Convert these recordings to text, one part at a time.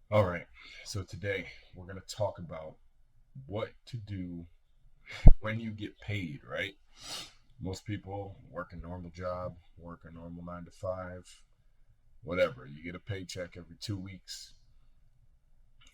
All right. So today we're going to talk about what to do when you get paid, right? Most people work a normal job, work a normal 9 to 5, whatever. You get a paycheck every 2 weeks.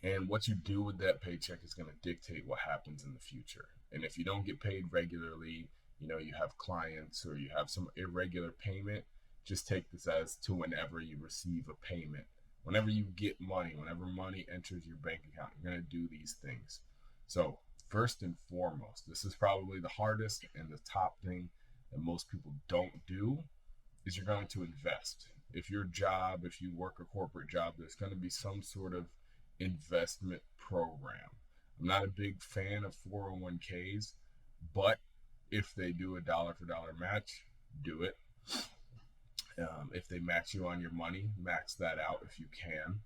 And what you do with that paycheck is going to dictate what happens in the future. And if you don't get paid regularly, you have clients or you have some irregular payment, just take this as to whenever you receive a payment. Whenever you get money, whenever money enters your bank account, you're going to do these things. So, first and foremost, this is probably the hardest and the top thing that most people don't do is you're going to invest. If your job, if you work a corporate job, there's going to be some sort of investment program. I'm not a big fan of 401ks, but if they do a dollar for dollar match, do it. If they match you on your money, max that out if you can.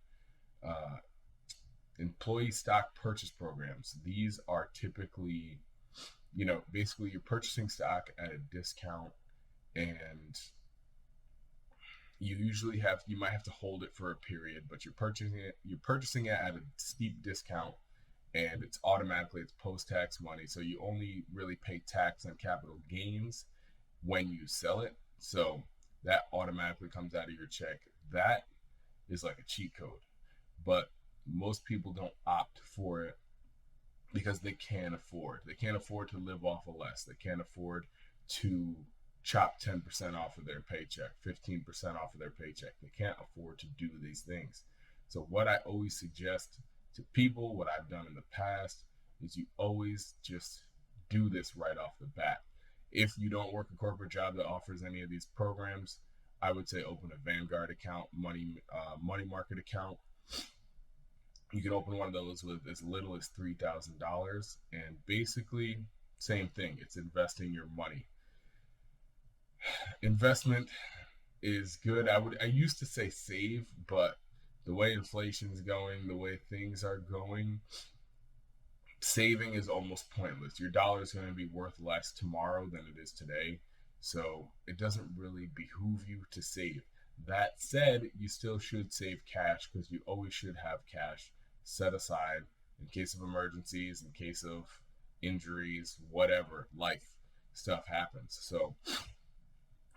Uh, Employee stock purchase programs. These are typically, basically you're purchasing stock at a discount, and you might have to hold it for a period, but you're purchasing it at a steep discount, and it's post-tax money, so you only really pay tax on capital gains when you sell it. So that automatically comes out of your check. That is like a cheat code, but most people don't opt for it because they can't afford to live off of less. They can't afford to chop 10% off of their paycheck, 15% off of their paycheck. They can't afford to do these things. So what I always suggest to people, what I've done in the past, is you always just do this right off the bat. If you don't work a corporate job that offers any of these programs, I would say open a Vanguard account, money market account. You can open one of those with as little as $3,000, and basically same thing. It's investing your money. Investment is good. I used to say save, but the way inflation's going, the way things are going, saving is almost pointless. Your dollar is going to be worth less tomorrow than it is today. So it doesn't really behoove you to save. That said, you still should save cash because you always should have cash set aside in case of emergencies, in case of injuries, whatever, life stuff happens. So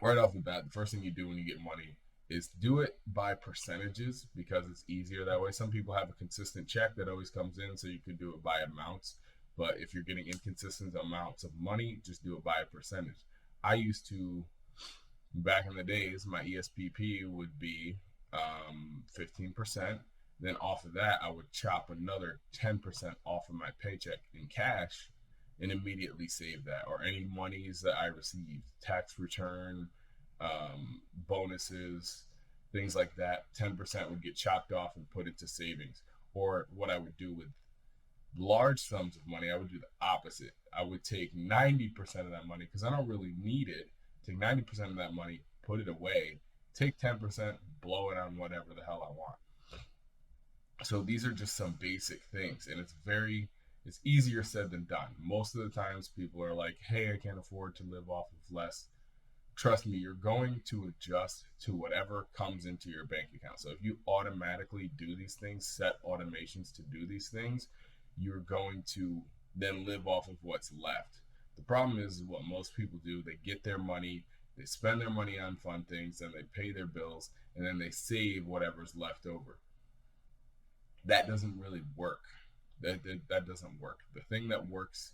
right off the bat, the first thing you do when you get money is do it by percentages because it's easier that way. Some people have a consistent check that always comes in, so you could do it by amounts. But if you're getting inconsistent amounts of money, just do it by a percentage. I used to, back in the days, my ESPP would be 15%. Then off of that, I would chop another 10% off of my paycheck in cash and immediately save that, or any monies that I received, tax return, bonuses, things like that. 10% would get chopped off and put into savings. Or what I would do with large sums of money, I would do the opposite. I would take 90% of that money because I don't really need it. Take 90% of that money, put it away, take 10%, blow it on whatever the hell I want. So these are just some basic things, and it's easier said than done. Most of the times people are like, hey, I can't afford to live off of less. Trust me, you're going to adjust to whatever comes into your bank account. So if you automatically do these things, set automations to do these things, you're going to then live off of what's left. The problem is what most people do, they get their money, they spend their money on fun things, then they pay their bills, and then they save whatever's left over. That doesn't really work. That doesn't work. The thing that works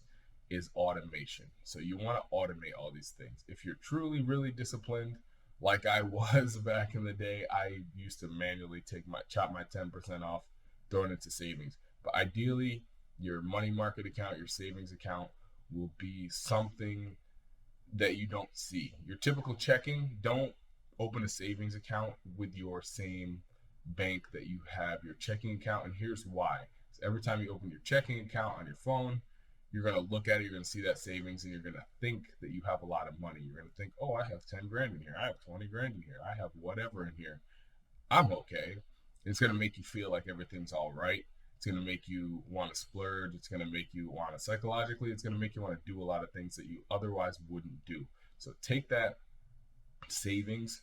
is automation. So you want to automate all these things. If you're truly really disciplined, like I was back in the day, I used to manually chop my 10% off, throw it into savings. But ideally, your money market account, your savings account will be something that you don't see. Your typical checking, don't open a savings account with your same bank that you have your checking account. And here's why. So every time you open your checking account on your phone, you're going to look at it, you're going to see that savings, and you're going to think that you have a lot of money. You're going to think, oh, I have 10 grand in here. I have 20 grand in here. I have whatever in here. I'm okay. It's going to make you feel like everything's all right. It's going to make you want to splurge. It's going to make you want to psychologically, it's going to make you want to do a lot of things that you otherwise wouldn't do. So take that savings,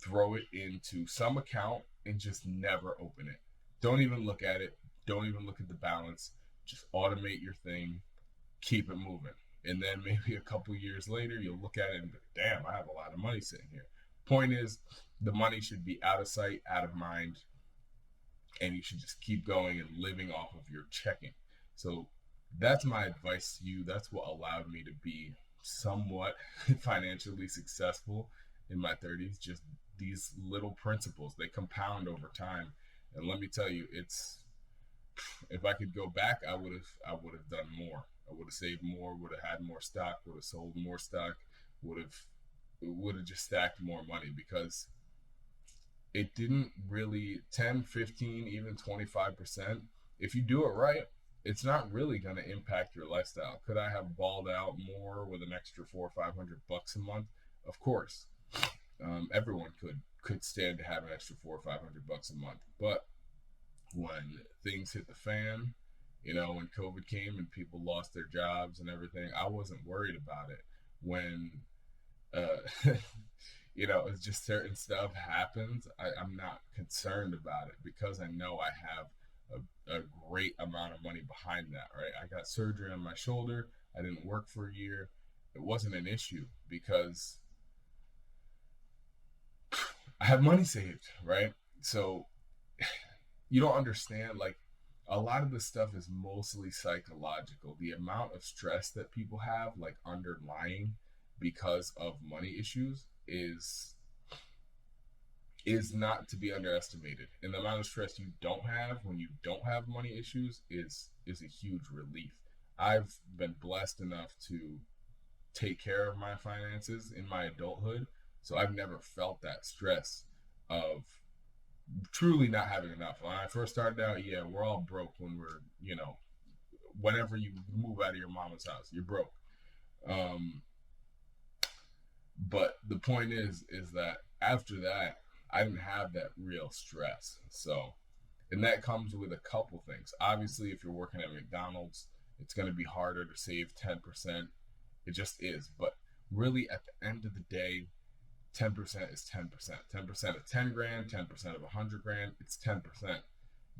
throw it into some account, and just never open it. Don't even look at it. Don't even look at the balance. Just automate your thing, keep it moving. And then maybe a couple years later, you'll look at it and be, damn, I have a lot of money sitting here. Point is, the money should be out of sight, out of mind, and you should just keep going and living off of your checking. So that's my advice to you. That's what allowed me to be somewhat financially successful in my 30s. Just these little principles, they compound over time. And let me tell you, it's, if I could go back, I would have done more. I would have saved more, would have had more stock, would have sold more stock, would have just stacked more money, because it didn't really 10, 15, even 25%. If you do it right, it's not really going to impact your lifestyle. Could I have balled out more with an extra 400 or 500 bucks a month? Of course. Everyone could stand to have an extra 400 or 500 bucks a month. But when things hit the fan, when COVID came and people lost their jobs and everything, I wasn't worried about it. When it's just certain stuff happens, I'm not concerned about it, because I know I have a great amount of money behind that, right? I got surgery on my shoulder. I didn't work for a year. It wasn't an issue because I have money saved, right? So you don't understand, like, a lot of this stuff is mostly psychological. The amount of stress that people have, like, underlying because of money issues is not to be underestimated. And the amount of stress you don't have when you don't have money issues is a huge relief. I've been blessed enough to take care of my finances in my adulthood, so I've never felt that stress of truly not having enough. When I first started out, yeah, we're all broke when whenever you move out of your mama's house, you're broke. But the point is that after that, I didn't have that real stress. So, and that comes with a couple things. Obviously, if you're working at McDonald's, it's going to be harder to save 10%. It just is. But really, at the end of the day, 10% is 10%. 10% of 10 grand, 10% of 100 grand, it's 10%.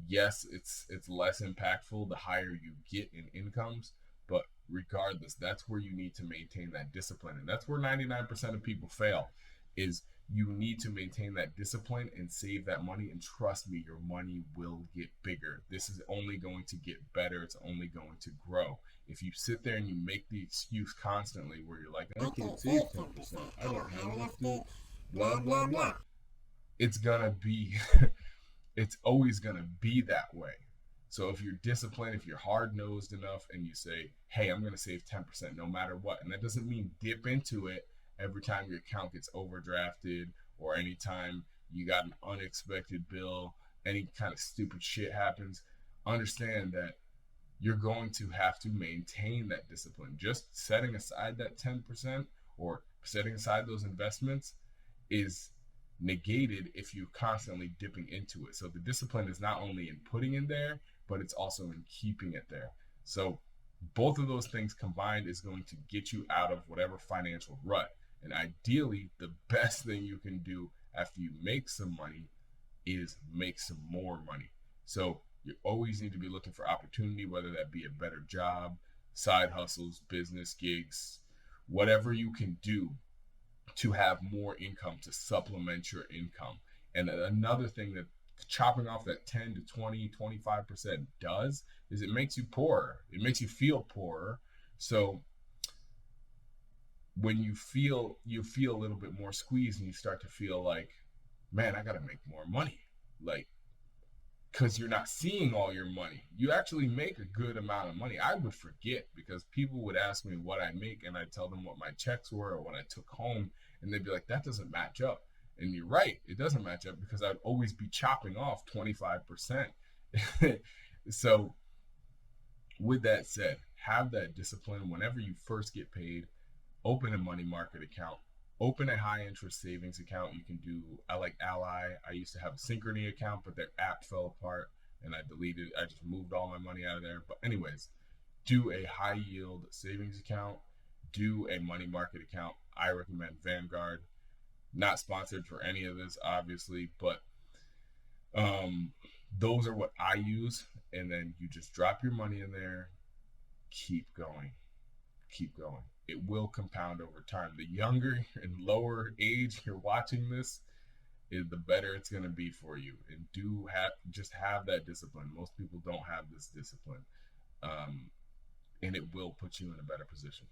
Yes, it's less impactful the higher you get in incomes, but regardless, that's where you need to maintain that discipline. And that's where 99% of people fail, is you need to maintain that discipline and save that money. And trust me, your money will get bigger. This is only going to get better. It's only going to grow. If you sit there and you make the excuse constantly where you're like, I can't save 10%, I don't have enough to, blah, blah, blah, it's gonna be, it's always gonna be that way. So if you're disciplined, if you're hard-nosed enough and you say, hey, I'm going to save 10% no matter what, and that doesn't mean dip into it every time your account gets overdrafted or anytime you got an unexpected bill, any kind of stupid shit happens, understand that you're going to have to maintain that discipline. Just setting aside that 10% or setting aside those investments is negated if you're constantly dipping into it. So the discipline is not only in putting in there, but it's also in keeping it there. So both of those things combined is going to get you out of whatever financial rut. And ideally, the best thing you can do after you make some money is make some more money. So you always need to be looking for opportunity, whether that be a better job, side hustles, business gigs, whatever you can do to have more income to supplement your income. And another thing that chopping off that 10 to 20, 25% does is it makes you poorer. It makes you feel poorer. So when you feel a little bit more squeezed and you start to feel like, man, I got to make more money. Like, because you're not seeing all your money. You actually make a good amount of money. I would forget because people would ask me what I make and I'd tell them what my checks were or what I took home. And they'd be like, that doesn't match up. And you're right, it doesn't match up because I'd always be chopping off 25%. So with that said, have that discipline. Whenever you first get paid, open a money market account, open a high interest savings account. You can do, I like Ally. I used to have a Synchrony account, but their app fell apart and I deleted it. I just moved all my money out of there. But anyways, do a high yield savings account, do a money market account. I recommend Vanguard. Not sponsored for any of this, obviously, but Those are what I use. And then you just drop your money in there, keep going, keep going. It will compound over time. The younger and lower age you're watching this, the better it's going to be for you. And do have that discipline. Most people don't have this discipline, and it will put you in a better position.